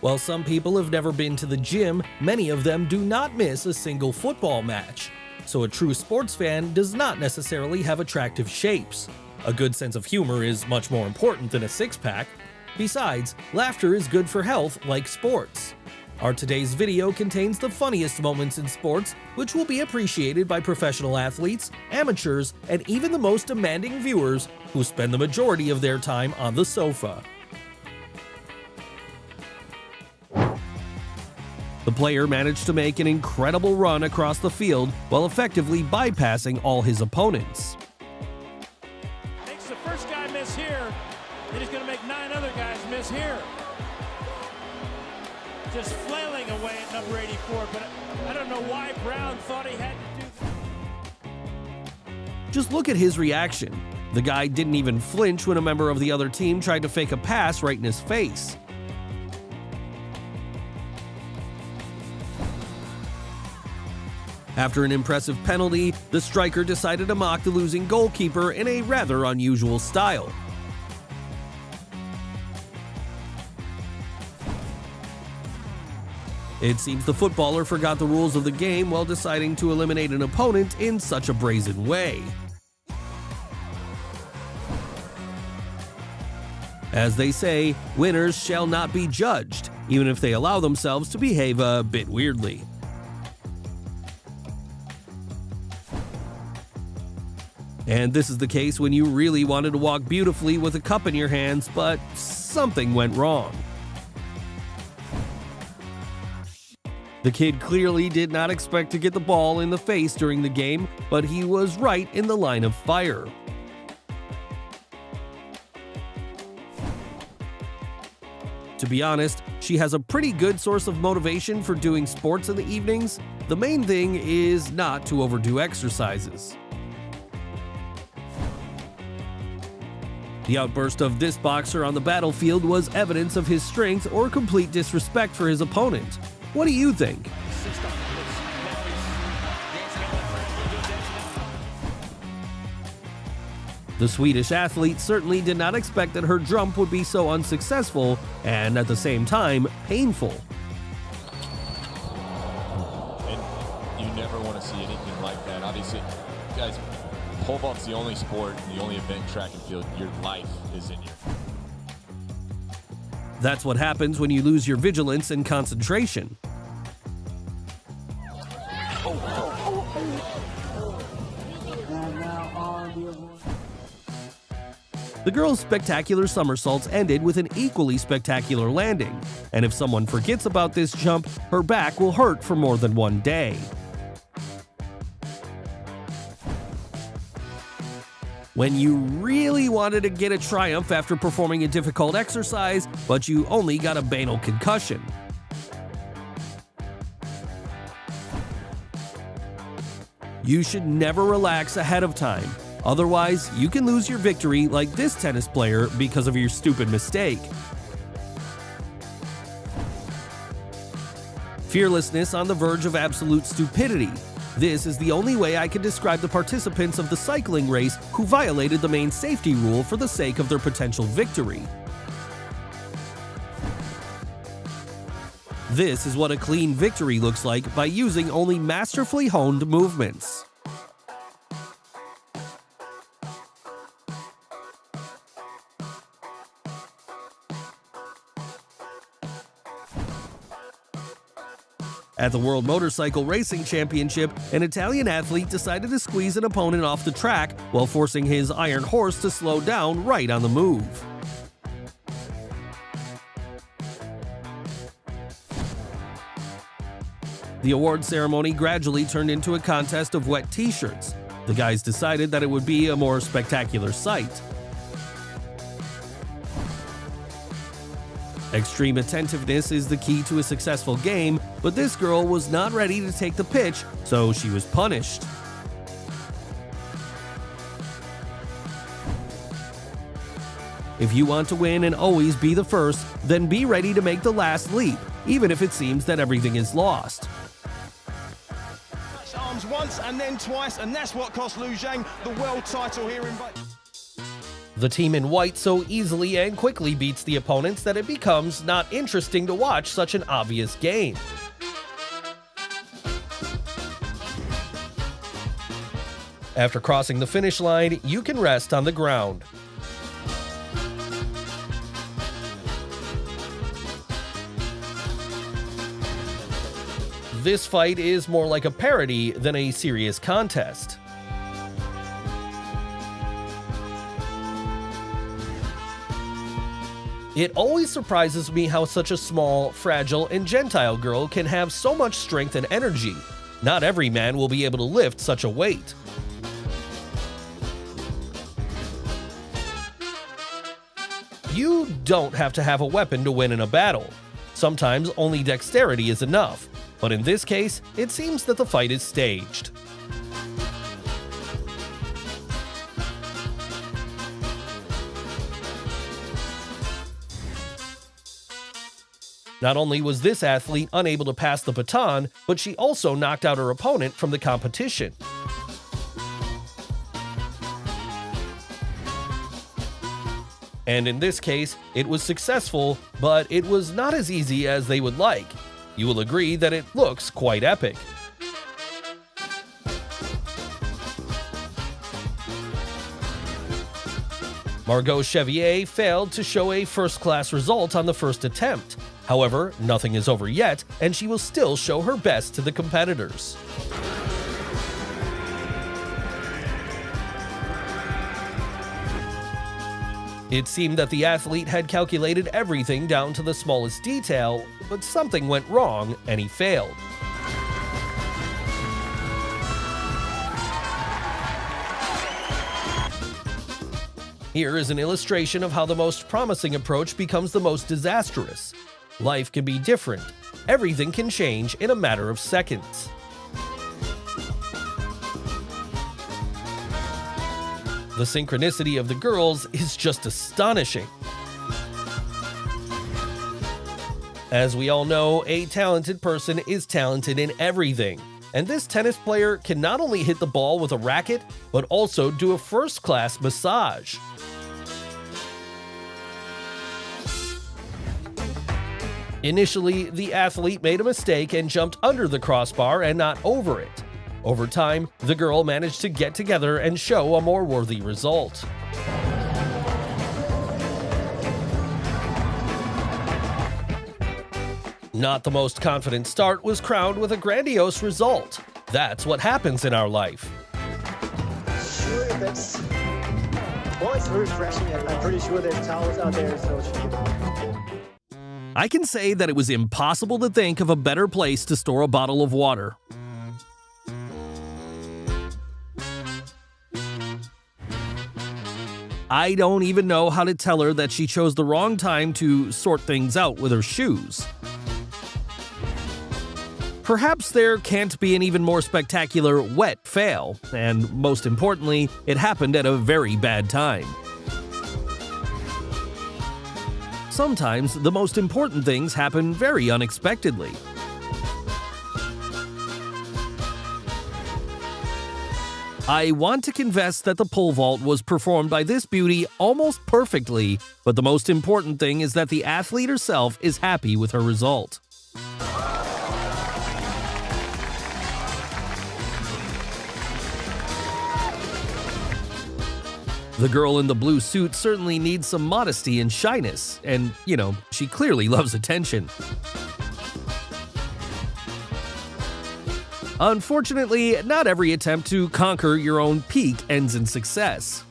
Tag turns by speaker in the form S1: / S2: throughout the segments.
S1: While some people have never been to the gym, many of them do not miss a single football match. So a true sports fan does not necessarily have attractive shapes. A good sense of humor is much more important than a six-pack. Besides, laughter is good for health like sports. Our today's video contains the funniest moments in sports, which will be appreciated by professional athletes, amateurs, and even the most demanding viewers who spend the majority of their time on the sofa. The player managed to make an incredible run across the field while effectively bypassing all his opponents.
S2: Makes the first guy miss here, then he's going to make 9 other guys miss here. Just flailing away at number 84, but I don't know why Brown thought he had to do that.
S1: Just look at his reaction. The guy didn't even flinch when a member of the other team tried to fake a pass right in his face. After an impressive penalty, the striker decided to mock the losing goalkeeper in a rather unusual style. It seems the footballer forgot the rules of the game while deciding to eliminate an opponent in such a brazen way. As they say, winners shall not be judged, even if they allow themselves to behave a bit weirdly. And this is the case when you really wanted to walk beautifully with a cup in your hands, but something went wrong. The kid clearly did not expect to get the ball in the face during the game, but he was right in the line of fire. To be honest, she has a pretty good source of motivation for doing sports in the evenings. The main thing is not to overdo exercises. The outburst of this boxer on the battlefield was evidence of his strength or complete disrespect for his opponent. What do you think? The Swedish athlete certainly did not expect that her jump would be so unsuccessful and, at the same time, painful.
S3: And you never want to see anything like that. Obviously, guys, pole vault's the only sport, the only event in track and field. Your life is in your...
S1: That's what happens when you lose your vigilance and concentration. The girl's spectacular somersaults ended with an equally spectacular landing, and if someone forgets about this jump, her back will hurt for more than one day. When you really wanted to get a triumph after performing a difficult exercise, but you only got a banal concussion. You should never relax ahead of time. Otherwise, you can lose your victory like this tennis player because of your stupid mistake. Fearlessness on the verge of absolute stupidity. This is the only way I can describe the participants of the cycling race who violated the main safety rule for the sake of their potential victory. This is what a clean victory looks like by using only masterfully honed movements. At the World Motorcycle Racing Championship, an Italian athlete decided to squeeze an opponent off the track while forcing his iron horse to slow down right on the move. The award ceremony gradually turned into a contest of wet t-shirts. The guys decided that it would be a more spectacular sight. Extreme attentiveness is the key to a successful game, but this girl was not ready to take the pitch, so she was punished. If you want to win and always be the first, then be ready to make the last leap, even if it seems that everything is lost.
S4: Once and then twice, and that's what cost Lu Zhang the world title here in...
S1: The team in white so easily and quickly beats the opponents that it becomes not interesting to watch such an obvious game. After crossing the finish line, you can rest on the ground. This fight is more like a parody than a serious contest. It always surprises me how such a small, fragile, and gentile girl can have so much strength and energy. Not every man will be able to lift such a weight. You don't have to have a weapon to win in a battle. Sometimes only dexterity is enough, but in this case, it seems that the fight is staged. Not only was this athlete unable to pass the baton, but she also knocked out her opponent from the competition. And in this case, it was successful, but it was not as easy as they would like. You will agree that it looks quite epic. Margot Chevier failed to show a first-class result on the first attempt. However, nothing is over yet, and she will still show her best to the competitors. It seemed that the athlete had calculated everything down to the smallest detail, but something went wrong and he failed. Here is an illustration of how the most promising approach becomes the most disastrous. Life can be different. Everything can change in a matter of seconds. The synchronicity of the girls is just astonishing. As we all know, a talented person is talented in everything. And this tennis player can not only hit the ball with a racket, but also do a first-class massage. Initially, the athlete made a mistake and jumped under the crossbar and not over it. Over time, the girl managed to get together and show a more worthy result. Not the most confident start was crowned with a grandiose result. That's what happens in our life.
S4: Sure, it's refreshing. I'm pretty sure there's towels out there, so it should be.
S1: I can say that it was impossible to think of a better place to store a bottle of water. I don't even know how to tell her that she chose the wrong time to sort things out with her shoes. Perhaps there can't be an even more spectacular wet fail, and most importantly, it happened at a very bad time. Sometimes the most important things happen very unexpectedly. I want to confess that the pole vault was performed by this beauty almost perfectly, but the most important thing is that the athlete herself is happy with her result. The girl in the blue suit certainly needs some modesty and shyness, and, she clearly loves attention. Unfortunately, not every attempt to conquer your own peak ends in success.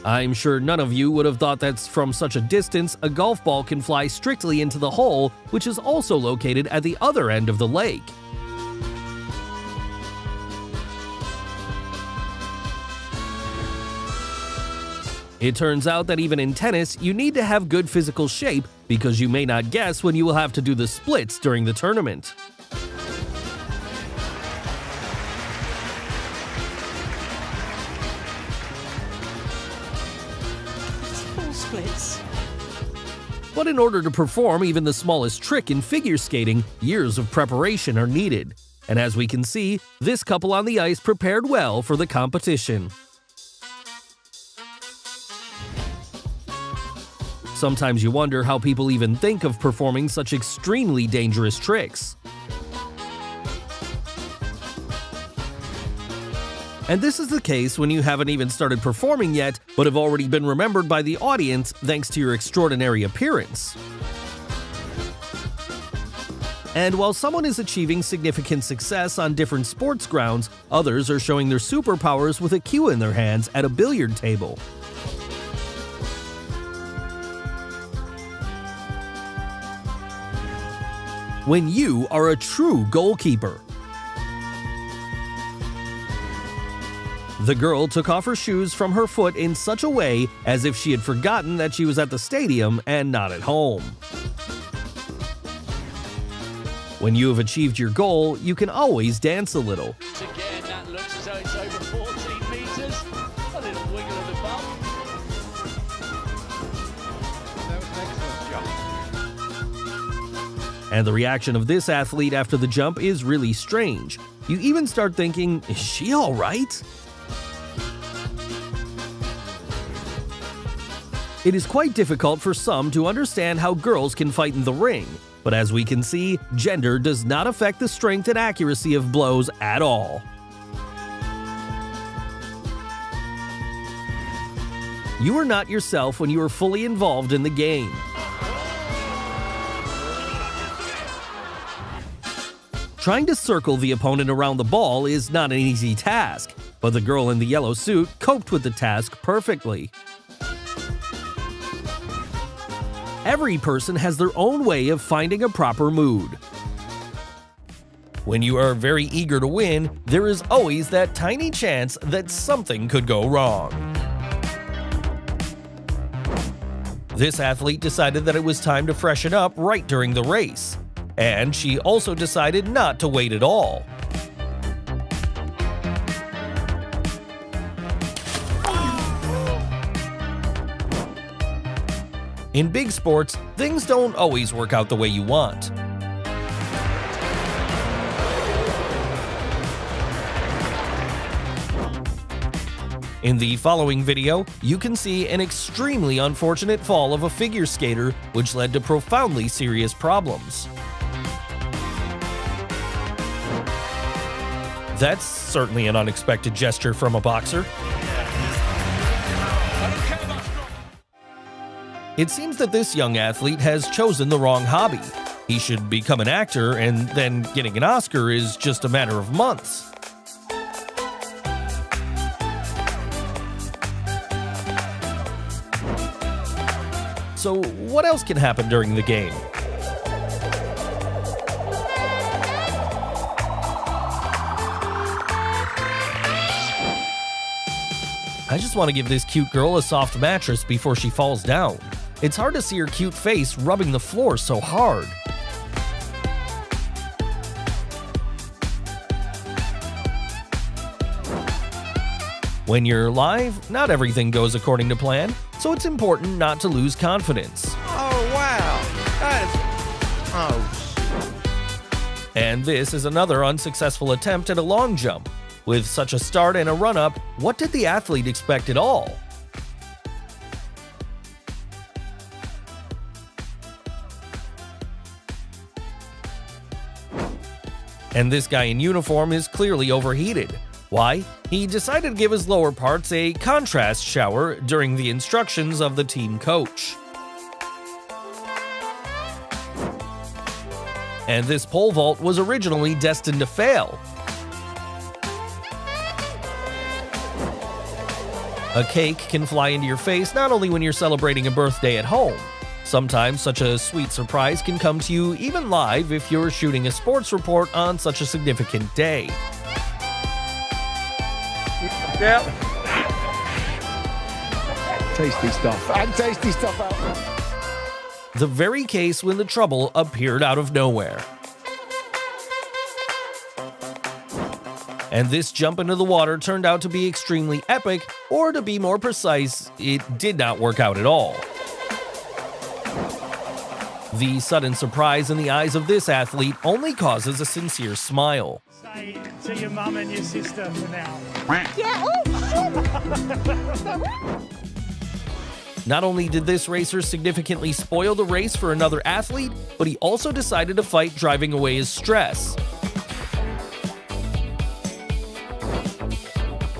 S1: I'm sure none of you would have thought that from such a distance, a golf ball can fly strictly into the hole, which is also located at the other end of the lake. It turns out that even in tennis, you need to have good physical shape because you may not guess when you will have to do the splits during the tournament.
S5: Full splits.
S1: But in order to perform even the smallest trick in figure skating, years of preparation are needed. And as we can see, this couple on the ice prepared well for the competition. Sometimes you wonder how people even think of performing such extremely dangerous tricks. And this is the case when you haven't even started performing yet, but have already been remembered by the audience thanks to your extraordinary appearance. And while someone is achieving significant success on different sports grounds, others are showing their superpowers with a cue in their hands at a billiard table. When you are a true goalkeeper. The girl took off her shoes from her foot in such a way as if she had forgotten that she was at the stadium and not at home. When you have achieved your goal, you can always dance a little.
S2: Again, that looks as though it's over 14 meters. A little wiggle of the bum. That was an excellent jump.
S1: And the reaction of this athlete after the jump is really strange. You even start thinking, is she all right? It is quite difficult for some to understand how girls can fight in the ring, but as we can see, gender does not affect the strength and accuracy of blows at all. You are not yourself when you are fully involved in the game. Trying to circle the opponent around the ball is not an easy task, but the girl in the yellow suit coped with the task perfectly. Every person has their own way of finding a proper mood. When you are very eager to win, there is always that tiny chance that something could go wrong. This athlete decided that it was time to freshen up right during the race, and she also decided not to wait at all. In big sports, things don't always work out the way you want. In the following video, you can see an extremely unfortunate fall of a figure skater, which led to profoundly serious problems. That's certainly an unexpected gesture from a boxer. It seems that this young athlete has chosen the wrong hobby. He should become an actor, and then getting an Oscar is just a matter of months. So, what else can happen during the game? I just want to give this cute girl a soft mattress before she falls down. It's hard to see her cute face rubbing the floor so hard. When you're live, not everything goes according to plan, so it's important not to lose confidence.
S6: Oh, wow.
S1: And this is another unsuccessful attempt at a long jump. With such a start and a run-up, what did the athlete expect at all? And this guy in uniform is clearly overheated. Why? He decided to give his lower parts a contrast shower during the instructions of the team coach. And this pole vault was originally destined to fail. A cake can fly into your face not only when you're celebrating a birthday at home. Sometimes such a sweet surprise can come to you even live if you're shooting a sports report on such a significant day.
S6: Yep. Tasty stuff. And tasty stuff out.
S1: The very case when the trouble appeared out of nowhere. And this jump into the water turned out to be extremely epic, or to be more precise, it did not work out at all. The sudden surprise in the eyes of this athlete only causes a sincere smile.
S2: Say to your mum and your sister for now.
S5: Yeah,
S1: Not only did this racer significantly spoil the race for another athlete, but he also decided to fight driving away his stress.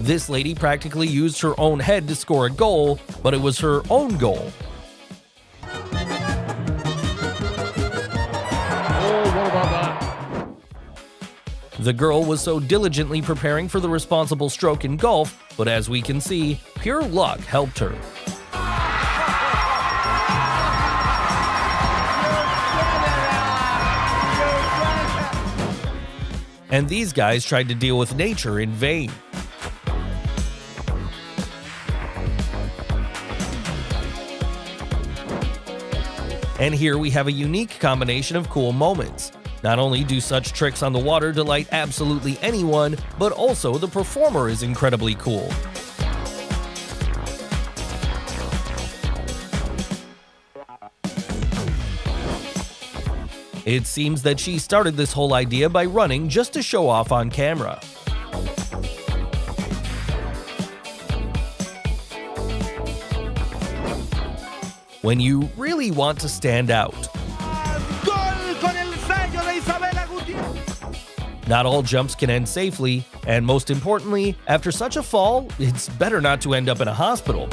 S1: This lady practically used her own head to score a goal, but it was her own goal. The girl was so diligently preparing for the responsible stroke in golf, but as we can see, pure luck helped her. And these guys tried to deal with nature in vain. And here we have a unique combination of cool moments. Not only do such tricks on the water delight absolutely anyone, but also the performer is incredibly cool. It seems that she started this whole idea by running just to show off on camera. When you really want to stand out. Not all jumps can end safely, and most importantly, after such a fall, it's better not to end up in a hospital.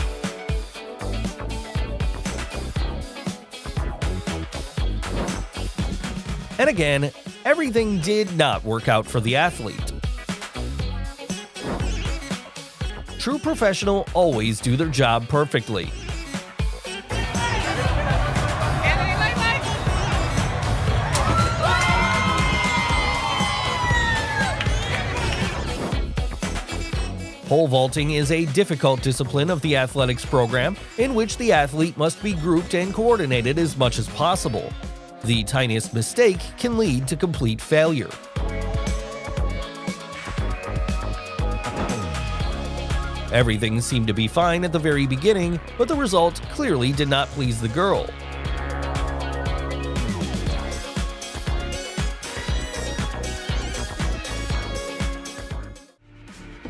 S1: And again, everything did not work out for the athlete. True professionals always do their job perfectly. Pole vaulting is a difficult discipline of the athletics program in which the athlete must be grouped and coordinated as much as possible. The tiniest mistake can lead to complete failure. Everything seemed to be fine at the very beginning, but the result clearly did not please the girl.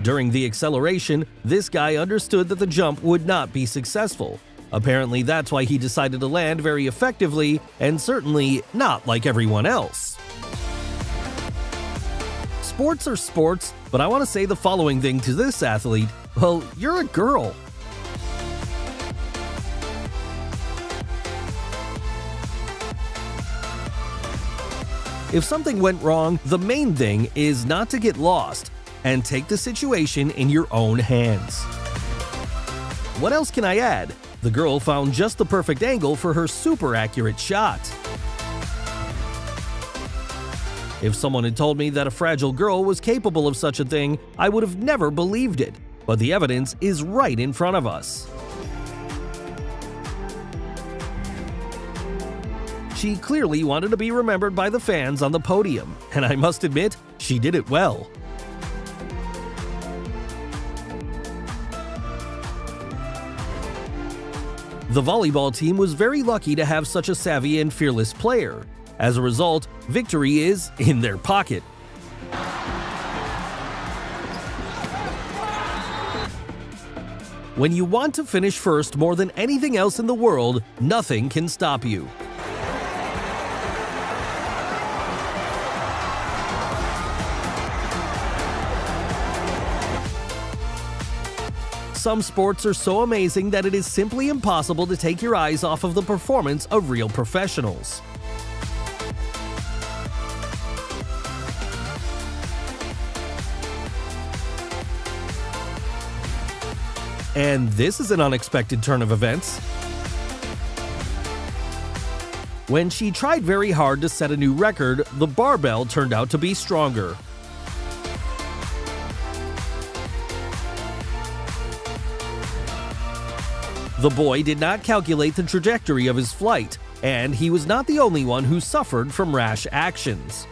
S1: During the acceleration, this guy understood that the jump would not be successful. Apparently, that's why he decided to land very effectively, and certainly not like everyone else. Sports are sports, but I want to say the following thing to this athlete: well, you're a girl. If something went wrong, the main thing is not to get lost and take the situation in your own hands. What else can I add? The girl found just the perfect angle for her super accurate shot. If someone had told me that a fragile girl was capable of such a thing, I would have never believed it, but the evidence is right in front of us. She clearly wanted to be remembered by the fans on the podium, and I must admit, she did it well. The volleyball team was very lucky to have such a savvy and fearless player. As a result, victory is in their pocket. When you want to finish first more than anything else in the world, nothing can stop you. Some sports are so amazing that it is simply impossible to take your eyes off of the performance of real professionals. And this is an unexpected turn of events. When she tried very hard to set a new record, the barbell turned out to be stronger. The boy did not calculate the trajectory of his flight, and he was not the only one who suffered from rash actions.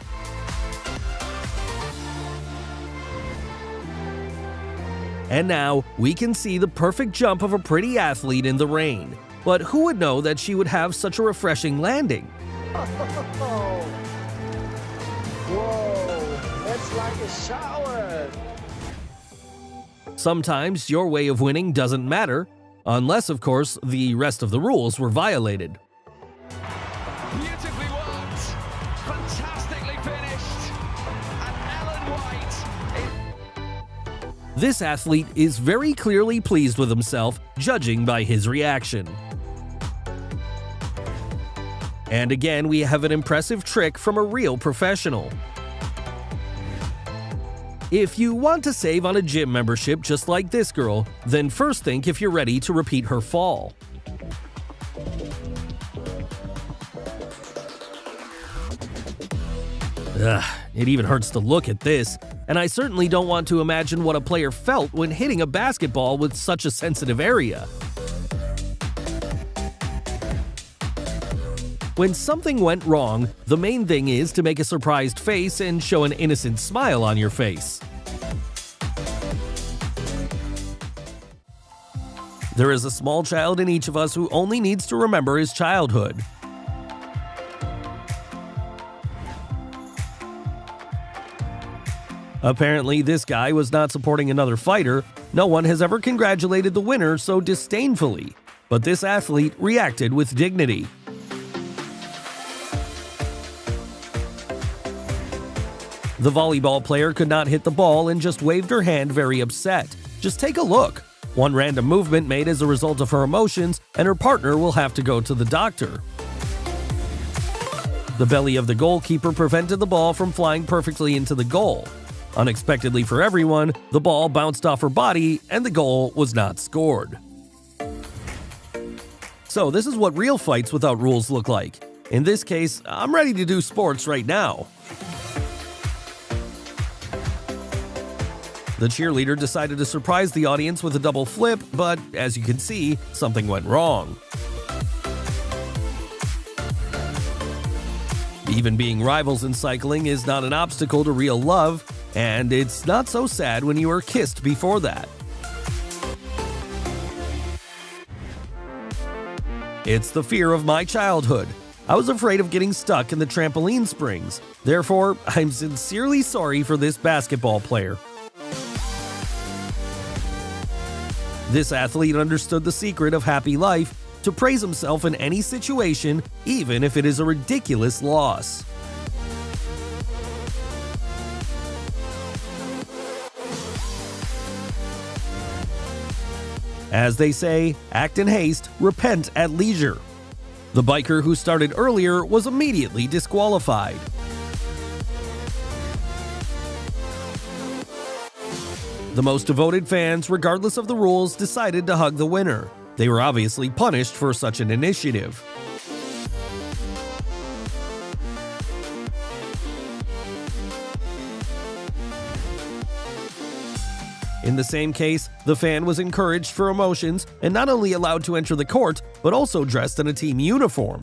S1: And now, we can see the perfect jump of a pretty athlete in the rain. but who would know that she would have such a refreshing landing?
S4: Oh. Whoa, that's like a shower.
S1: Sometimes your way of winning doesn't matter, unless, of course, the rest of the rules were violated.
S7: Beautifully worked, fantastically finished, and Ellen White.
S1: This athlete is very clearly pleased with himself, judging by his reaction. And again, we have an impressive trick from a real professional. If you want to save on a gym membership just like this girl, then first think if you're ready to repeat her fall. Ugh, it even hurts to look at this, and I certainly don't want to imagine what a player felt when hitting a basketball with such a sensitive area. When something went wrong, the main thing is to make a surprised face and show an innocent smile on your face. There is a small child in each of us who only needs to remember his childhood. Apparently, this guy was not supporting another fighter. No one has ever congratulated the winner so disdainfully, but this athlete reacted with dignity. The volleyball player could not hit the ball and just waved her hand very upset. Just take a look. One random movement made as a result of her emotions, and her partner will have to go to the doctor. The belly of the goalkeeper prevented the ball from flying perfectly into the goal. Unexpectedly for everyone, the ball bounced off her body and the goal was not scored. So this is what real fights without rules look like. In this case, I'm ready to do sports right now. The cheerleader decided to surprise the audience with a double flip, but as you can see, something went wrong. Even being rivals in cycling is not an obstacle to real love, and it's not so sad when you are kissed before that. It's the fear of my childhood. I was afraid of getting stuck in the trampoline springs. Therefore, I'm sincerely sorry for this basketball player. This athlete understood the secret of happy life, to praise himself in any situation, even if it is a ridiculous loss. As they say, act in haste, repent at leisure. The biker who started earlier was immediately disqualified. The most devoted fans, regardless of the rules, decided to hug the winner. They were obviously punished for such an initiative. In the same case, the fan was encouraged for emotions and not only allowed to enter the court, but also dressed in a team uniform.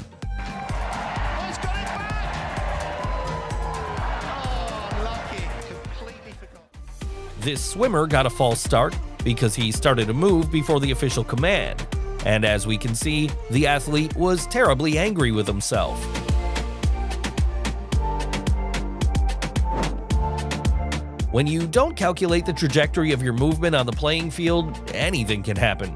S1: This swimmer got a false start because he started a move before the official command, and as we can see, the athlete was terribly angry with himself. When you don't calculate the trajectory of your movement on the playing field, anything can happen.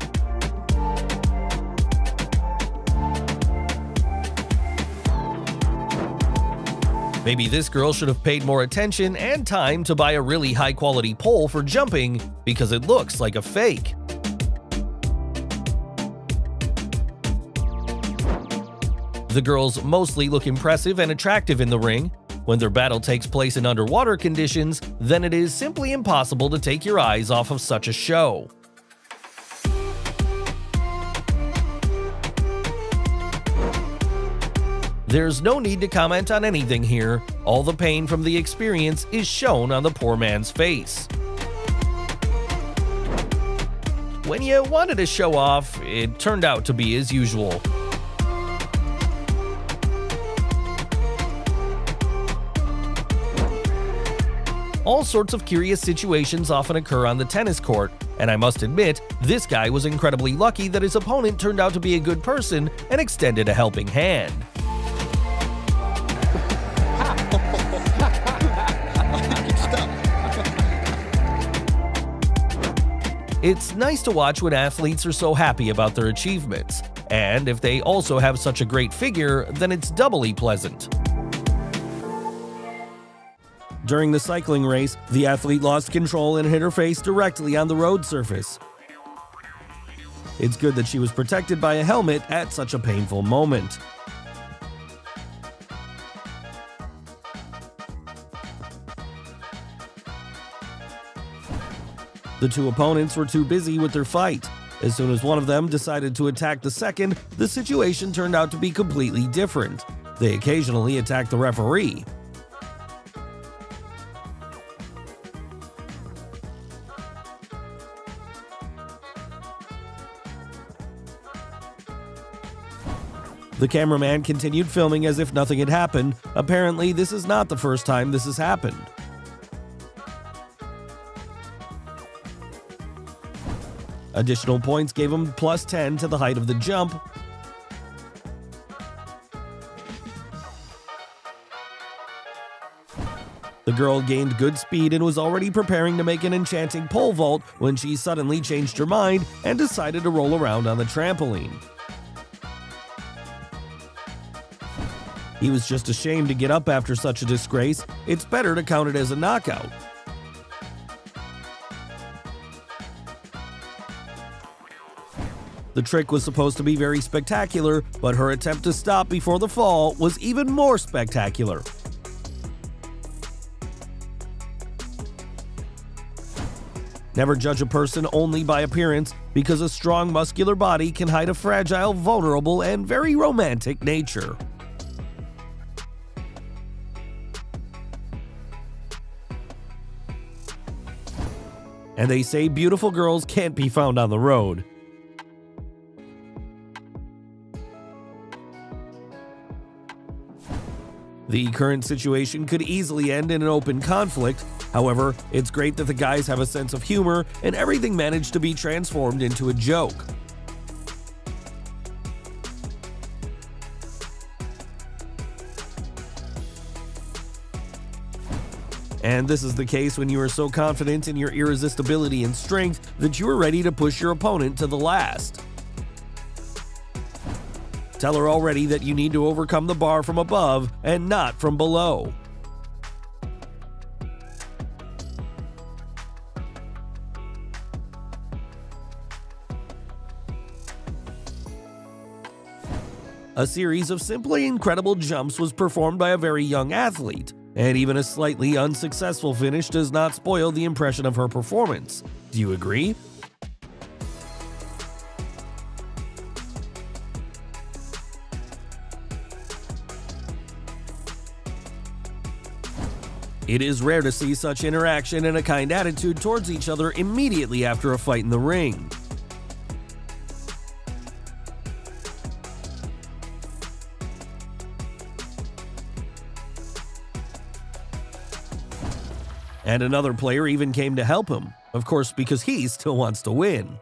S1: Maybe this girl should have paid more attention and time to buy a really high-quality pole for jumping because it looks like a fake. The girls mostly look impressive and attractive in the ring. When their battle takes place in underwater conditions, then it is simply impossible to take your eyes off of such a show. There's no need to comment on anything here. All the pain from the experience is shown on the poor man's face. When you wanted to show off, it turned out to be as usual. All sorts of curious situations often occur on the tennis court, and I must admit, this guy was incredibly lucky that his opponent turned out to be a good person and extended a helping hand. It's nice to watch when athletes are so happy about their achievements, and if they also have such a great figure, then it's doubly pleasant. During the cycling race, the athlete lost control and hit her face directly on the road surface. It's good that she was protected by a helmet at such a painful moment. The two opponents were too busy with their fight. As soon as one of them decided to attack the second, the situation turned out to be completely different. They occasionally attacked the referee. The cameraman continued filming as if nothing had happened. Apparently, this is not the first time this has happened. Additional points gave him +10 to the height of the jump. The girl gained good speed and was already preparing to make an enchanting pole vault when she suddenly changed her mind and decided to roll around on the trampoline. He was just ashamed to get up after such a disgrace. It's better to count it as a knockout. The trick was supposed to be very spectacular, but her attempt to stop before the fall was even more spectacular. Never judge a person only by appearance, because a strong, muscular body can hide a fragile, vulnerable, and very romantic nature. And they say beautiful girls can't be found on the road. The current situation could easily end in an open conflict. However, it's great that the guys have a sense of humor and everything managed to be transformed into a joke. And this is the case when you are so confident in your irresistibility and strength that you are ready to push your opponent to the last. Tell her already that you need to overcome the bar from above and not from below. A series of simply incredible jumps was performed by a very young athlete, and even a slightly unsuccessful finish does not spoil the impression of her performance. Do you agree? It is rare to see such interaction and a kind attitude towards each other immediately after a fight in the ring. And another player even came to help him, of course because he still wants to win.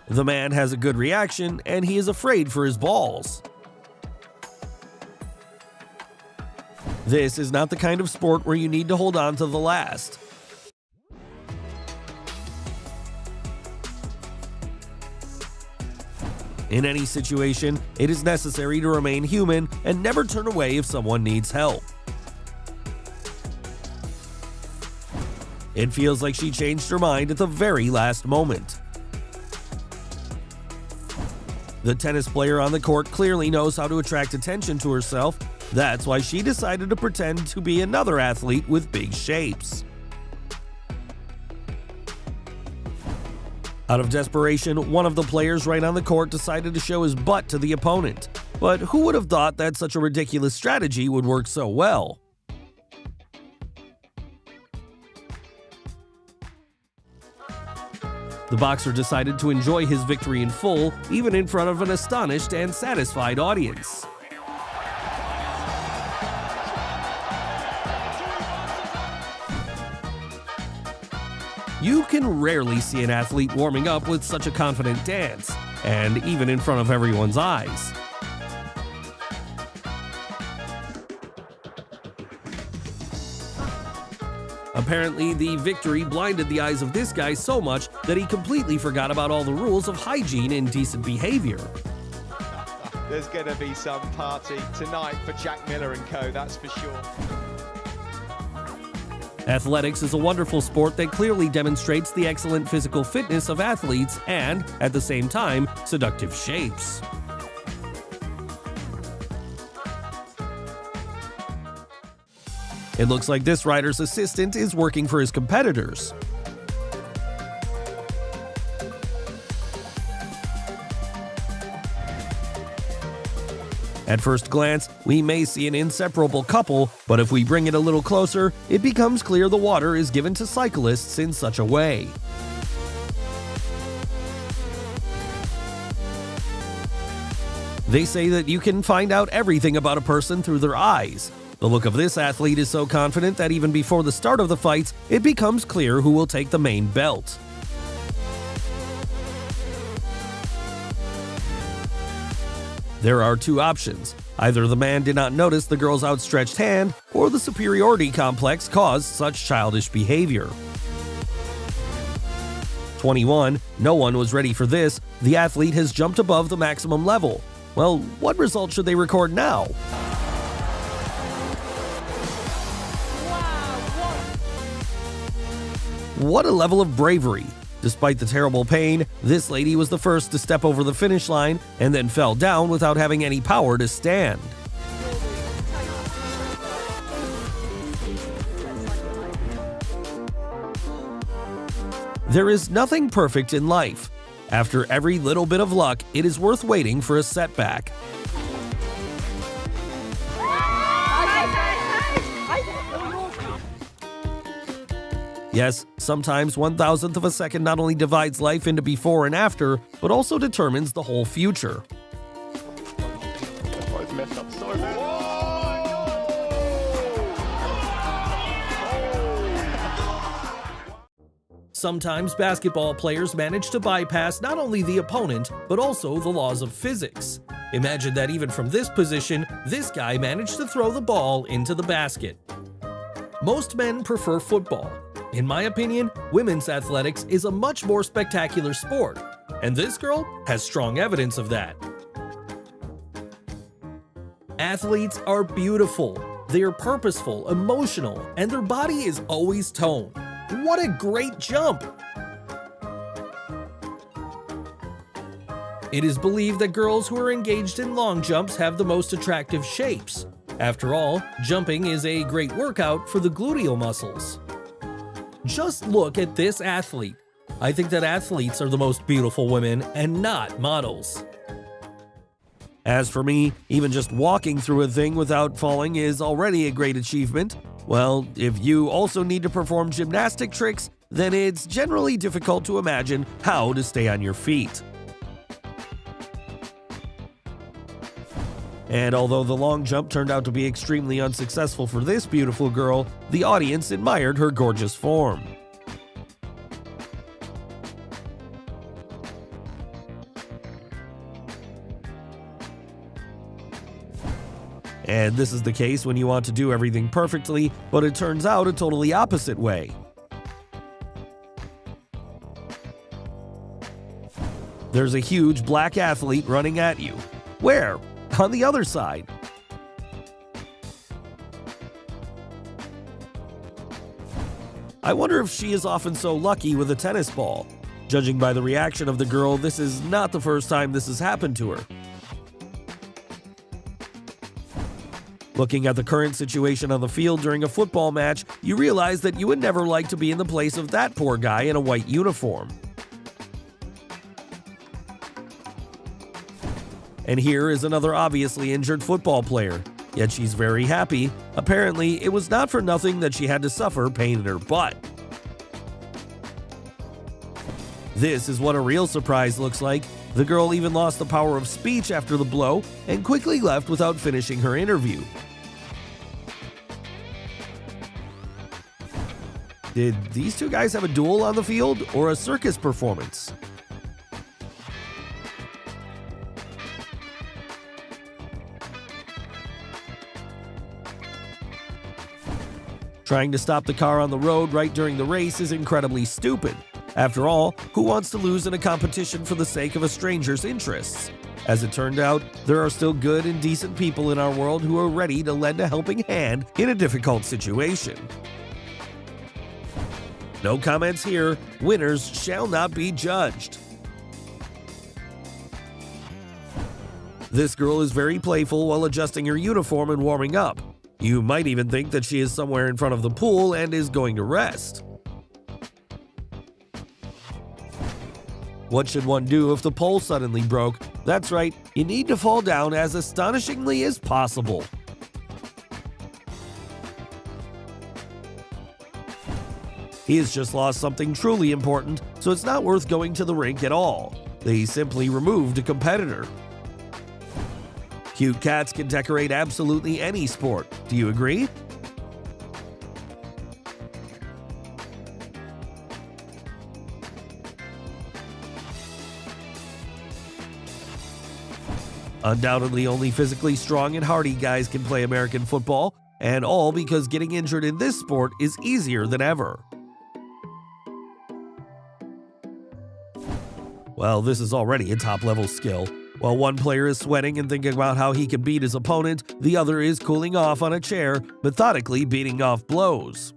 S1: The man has a good reaction, and he is afraid for his balls. This is not the kind of sport where you need to hold on to the last. In any situation, it is necessary to remain human and never turn away if someone needs help. It feels like she changed her mind at the very last moment. The tennis player on the court clearly knows how to attract attention to herself. That's why she decided to pretend to be another athlete with big shapes. Out of desperation, one of the players right on the court decided to show his butt to the opponent. But who would have thought that such a ridiculous strategy would work so well? The boxer decided to enjoy his victory in full, even in front of an astonished and satisfied audience. You can rarely see an athlete warming up with such a confident dance, and even in front of everyone's eyes. Apparently, the victory blinded the eyes of this guy so much that he completely forgot about all the rules of hygiene and decent behavior.
S8: There's going to be some party tonight for Jack Miller and co, that's for sure.
S1: Athletics is a wonderful sport that clearly demonstrates the excellent physical fitness of athletes and, at the same time, seductive shapes. It looks like this rider's assistant is working for his competitors. At first glance, we may see an inseparable couple, but if we bring it a little closer, it becomes clear the water is given to cyclists in such a way. They say that you can find out everything about a person through their eyes. The look of this athlete is so confident that even before the start of the fights, it becomes clear who will take the main belt. There are two options. Either the man did not notice the girl's outstretched hand, or the superiority complex caused such childish behavior. 21. No one was ready for this. The athlete has jumped above the maximum level. Well, what result should they record now? What a level of bravery! Despite the terrible pain, this lady was the first to step over the finish line and then fell down without having any power to stand. There is nothing perfect in life. After every little bit of luck, it is worth waiting for a setback. Yes, sometimes 1,000th of a second not only divides life into before and after, but also determines the whole future. Sometimes basketball players manage to bypass not only the opponent, but also the laws of physics. Imagine that even from this position, this guy managed to throw the ball into the basket. Most men prefer football. In my opinion, women's athletics is a much more spectacular sport, and this girl has strong evidence of that. Athletes are beautiful, they are purposeful, emotional, and their body is always toned. What a great jump! It is believed that girls who are engaged in long jumps have the most attractive shapes. After all, jumping is a great workout for the gluteal muscles. Just look at this athlete. I think that athletes are the most beautiful women and not models. As for me, even just walking through a thing without falling is already a great achievement. Well, if you also need to perform gymnastic tricks, then it's generally difficult to imagine how to stay on your feet. And although the long jump turned out to be extremely unsuccessful for this beautiful girl, the audience admired her gorgeous form. And this is the case when you want to do everything perfectly, but it turns out a totally opposite way. There's a huge black athlete running at you. Where? On the other side. I wonder if she is often so lucky with a tennis ball. Judging by the reaction of the girl, this is not the first time this has happened to her. Looking at the current situation on the field during a football match, you realize that you would never like to be in the place of that poor guy in a white uniform. And here is another obviously injured football player, yet she's very happy. Apparently, it was not for nothing that she had to suffer pain in her butt. This is what a real surprise looks like. The girl even lost the power of speech after the blow and quickly left without finishing her interview. Did these two guys have a duel on the field or a circus performance? Trying to stop the car on the road right during the race is incredibly stupid. After all, who wants to lose in a competition for the sake of a stranger's interests? As it turned out, there are still good and decent people in our world who are ready to lend a helping hand in a difficult situation. No comments here. Winners shall not be judged. This girl is very playful while adjusting her uniform and warming up. You might even think that she is somewhere in front of the pool and is going to rest. What should one do if the pole suddenly broke? That's right, you need to fall down as astonishingly as possible. He has just lost something truly important, so it's not worth going to the rink at all. They simply removed a competitor. Cute cats can decorate absolutely any sport. Do you agree? Undoubtedly, only physically strong and hardy guys can play American football, and all because getting injured in this sport is easier than ever. Well, this is already a top-level skill. While one player is sweating and thinking about how he can beat his opponent, the other is cooling off on a chair, methodically beating off blows.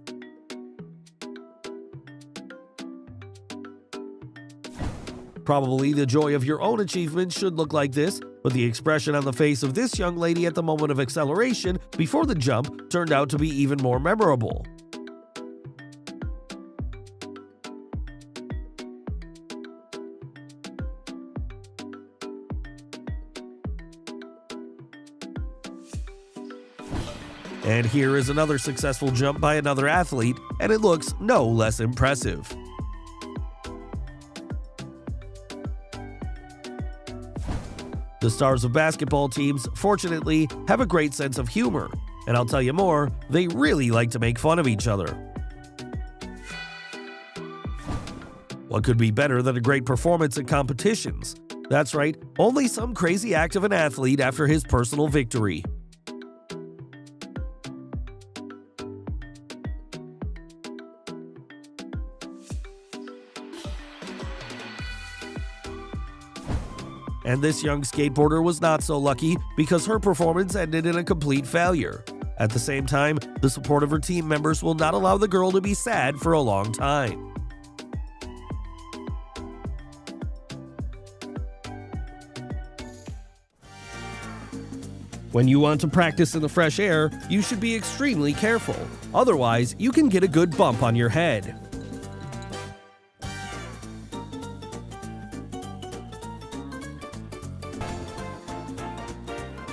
S1: Probably the joy of your own achievement should look like this, but the expression on the face of this young lady at the moment of acceleration before the jump turned out to be even more memorable. And here is another successful jump by another athlete, and it looks no less impressive. The stars of basketball teams, fortunately, have a great sense of humor, and I'll tell you more, they really like to make fun of each other. What could be better than a great performance at competitions? That's right, only some crazy act of an athlete after his personal victory. And this young skateboarder was not so lucky because her performance ended in a complete failure. At the same time, the support of her team members will not allow the girl to be sad for a long time. When you want to practice in the fresh air, you should be extremely careful. Otherwise, you can get a good bump on your head.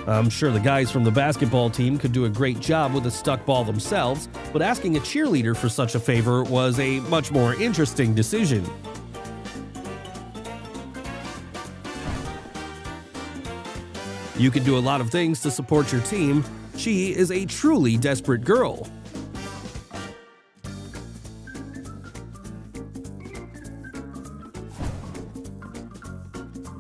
S1: I'm sure the guys from the basketball team could do a great job with a stuck ball themselves, but asking a cheerleader for such a favor was a much more interesting decision. You can do a lot of things to support your team. She is a truly desperate girl.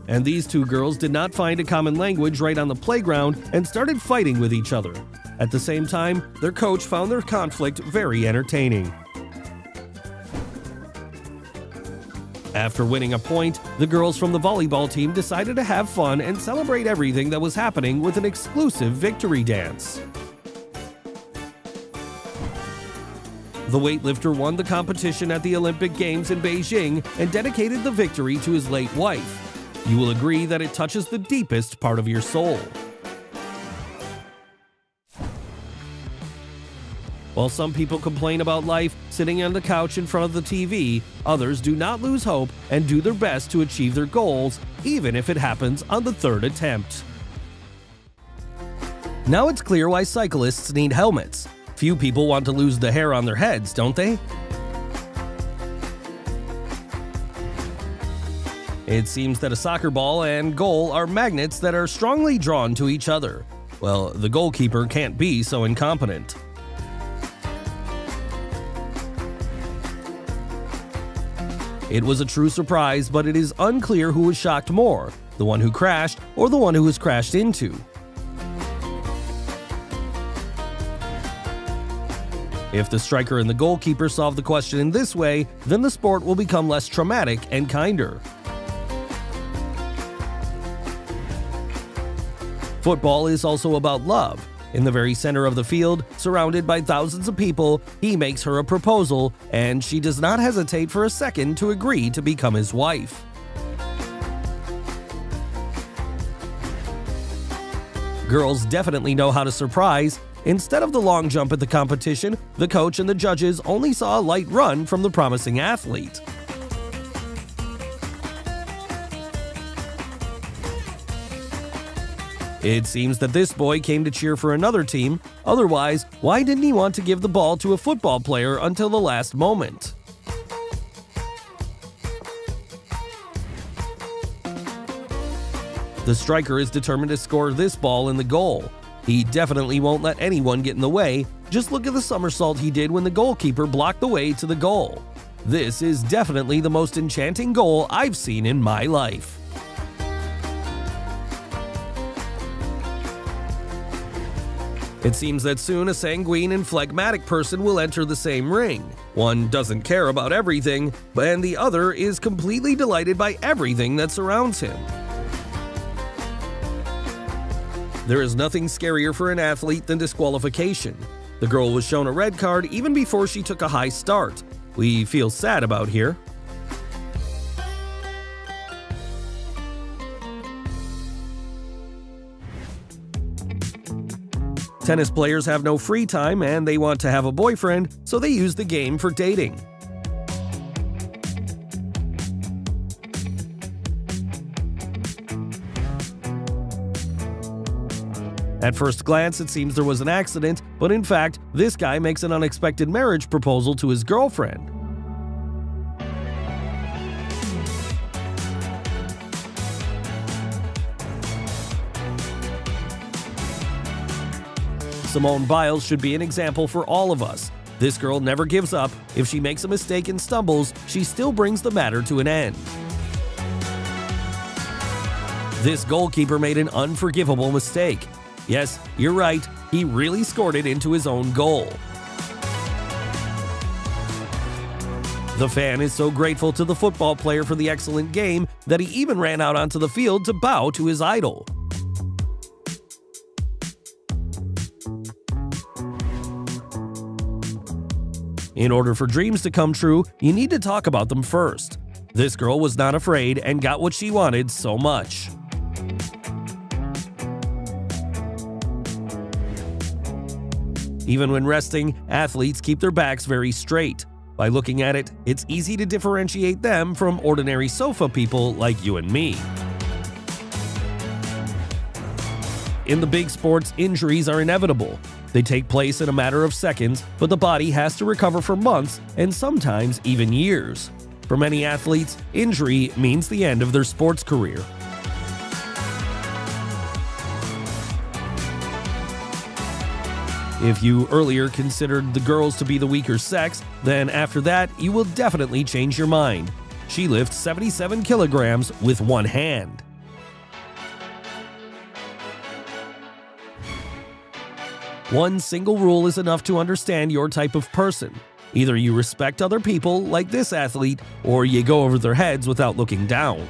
S1: And these two girls did not find a common language right on the playground and started fighting with each other. At the same time, their coach found their conflict very entertaining. After winning a point, the girls from the volleyball team decided to have fun and celebrate everything that was happening with an exclusive victory dance. The weightlifter won the competition at the Olympic Games in Beijing and dedicated the victory to his late wife. You will agree that it touches the deepest part of your soul. While some people complain about life sitting on the couch in front of the TV, others do not lose hope and do their best to achieve their goals, even if it happens on the third attempt. Now it's clear why cyclists need helmets. Few people want to lose the hair on their heads, don't they? It seems that a soccer ball and goal are magnets that are strongly drawn to each other. Well, the goalkeeper can't be so incompetent. It was a true surprise, but it is unclear who was shocked more, the one who crashed or the one who was crashed into. If the striker and the goalkeeper solve the question in this way, then the sport will become less traumatic and kinder. Football is also about love. In the very center of the field, surrounded by thousands of people, he makes her a proposal, and she does not hesitate for a second to agree to become his wife. Girls definitely know how to surprise. Instead of the long jump at the competition, the coach and the judges only saw a light run from the promising athlete. It seems that this boy came to cheer for another team. Otherwise, why didn't he want to give the ball to a football player until the last moment? The striker is determined to score this ball in the goal. He definitely won't let anyone get in the way. Just look at the somersault he did when the goalkeeper blocked the way to the goal. This is definitely the most enchanting goal I've seen in my life. It seems that soon a sanguine and phlegmatic person will enter the same ring. One doesn't care about everything, and the other is completely delighted by everything that surrounds him. There is nothing scarier for an athlete than disqualification. The girl was shown a red card even before she took a high start. We feel sad about here. Tennis players have no free time and they want to have a boyfriend, so they use the game for dating. At first glance, it seems there was an accident, but in fact, this guy makes an unexpected marriage proposal to his girlfriend. Simone Biles should be an example for all of us. This girl never gives up. If she makes a mistake and stumbles, she still brings the matter to an end. This goalkeeper made an unforgivable mistake. Yes, you're right, he really scored it into his own goal. The fan is so grateful to the football player for the excellent game that he even ran out onto the field to bow to his idol. In order for dreams to come true, you need to talk about them first. This girl was not afraid and got what she wanted so much. Even when resting, athletes keep their backs very straight. By looking at it, it's easy to differentiate them from ordinary sofa people like you and me. In the big sports, injuries are inevitable. They take place in a matter of seconds, but the body has to recover for months and sometimes even years. For many athletes, injury means the end of their sports career. If you earlier considered the girls to be the weaker sex, then after that, you will definitely change your mind. She lifts 77 kilograms with one hand. One single rule is enough to understand your type of person. Either you respect other people, like this athlete, or you go over their heads without looking down.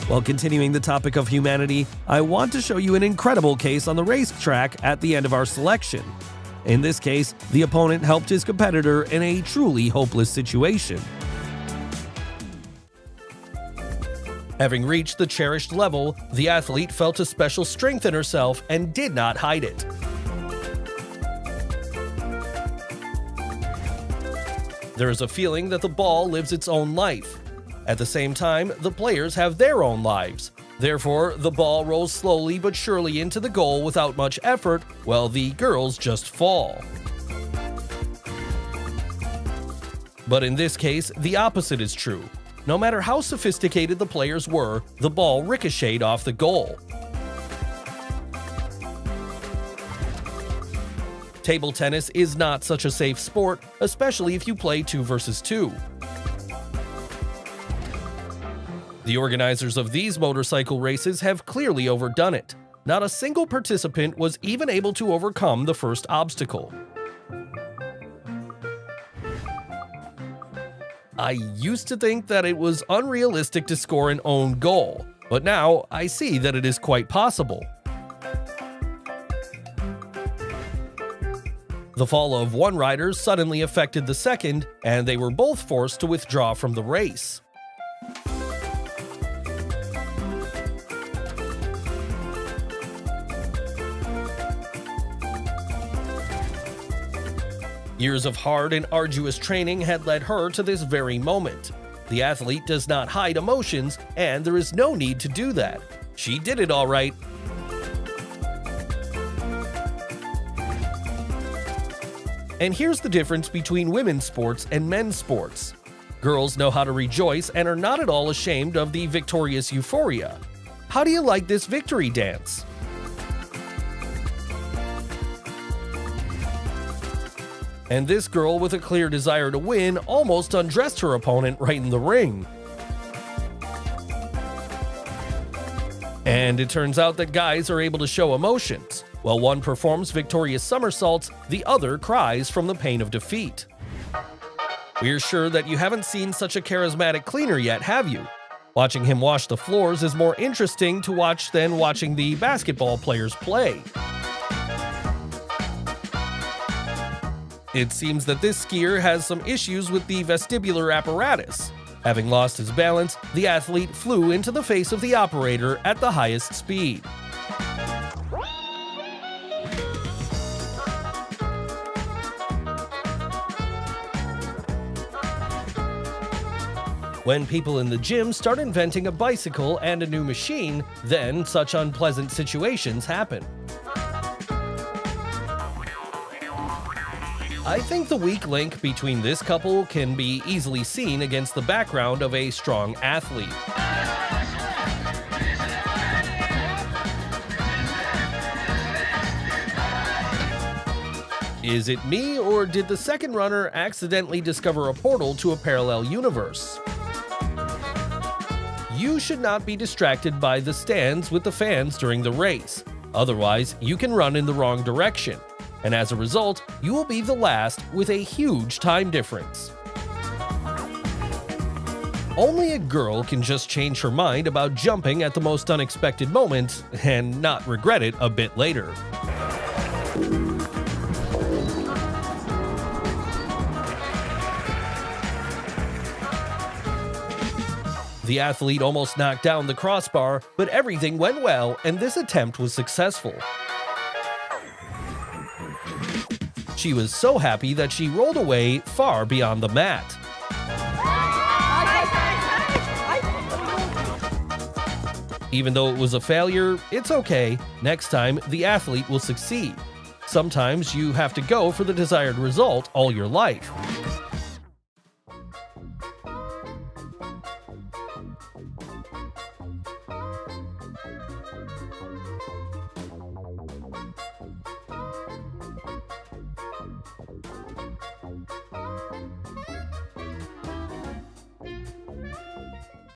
S1: While continuing the topic of humanity, I want to show you an incredible case on the racetrack at the end of our selection. In this case, the opponent helped his competitor in a truly hopeless situation. Having reached the cherished level, the athlete felt a special strength in herself and did not hide it. There is a feeling that the ball lives its own life. At the same time, the players have their own lives. Therefore, the ball rolls slowly but surely into the goal without much effort, while the girls just fall. But in this case, the opposite is true. No matter how sophisticated the players were, the ball ricocheted off the goal. Table tennis is not such a safe sport, especially if you play 2 versus 2. The organizers of these motorcycle races have clearly overdone it. Not a single participant was even able to overcome the first obstacle. I used to think that it was unrealistic to score an own goal, but now I see that it is quite possible. The fall of one rider suddenly affected the second, and they were both forced to withdraw from the race. Years of hard and arduous training had led her to this very moment. The athlete does not hide emotions, and there is no need to do that. She did it all right. And here's the difference between women's sports and men's sports. Girls know how to rejoice and are not at all ashamed of the victorious euphoria. How do you like this victory dance? And this girl with a clear desire to win almost undressed her opponent right in the ring. And it turns out that guys are able to show emotions. While one performs victorious somersaults, the other cries from the pain of defeat. We're sure that you haven't seen such a charismatic cleaner yet, have you? Watching him wash the floors is more interesting to watch than watching the basketball players play. It seems that this skier has some issues with the vestibular apparatus. Having lost his balance, the athlete flew into the face of the operator at the highest speed. When people in the gym start inventing a bicycle and a new machine, then such unpleasant situations happen. I think the weak link between this couple can be easily seen against the background of a strong athlete. Is it me, or did the second runner accidentally discover a portal to a parallel universe? You should not be distracted by the stands with the fans during the race. Otherwise, you can run in the wrong direction. And as a result, you will be the last with a huge time difference. Only a girl can just change her mind about jumping at the most unexpected moment and not regret it a bit later. The athlete almost knocked down the crossbar, but everything went well and this attempt was successful. She was so happy that she rolled away far beyond the mat. Even though it was a failure, it's okay. Next time, the athlete will succeed. Sometimes you have to go for the desired result all your life.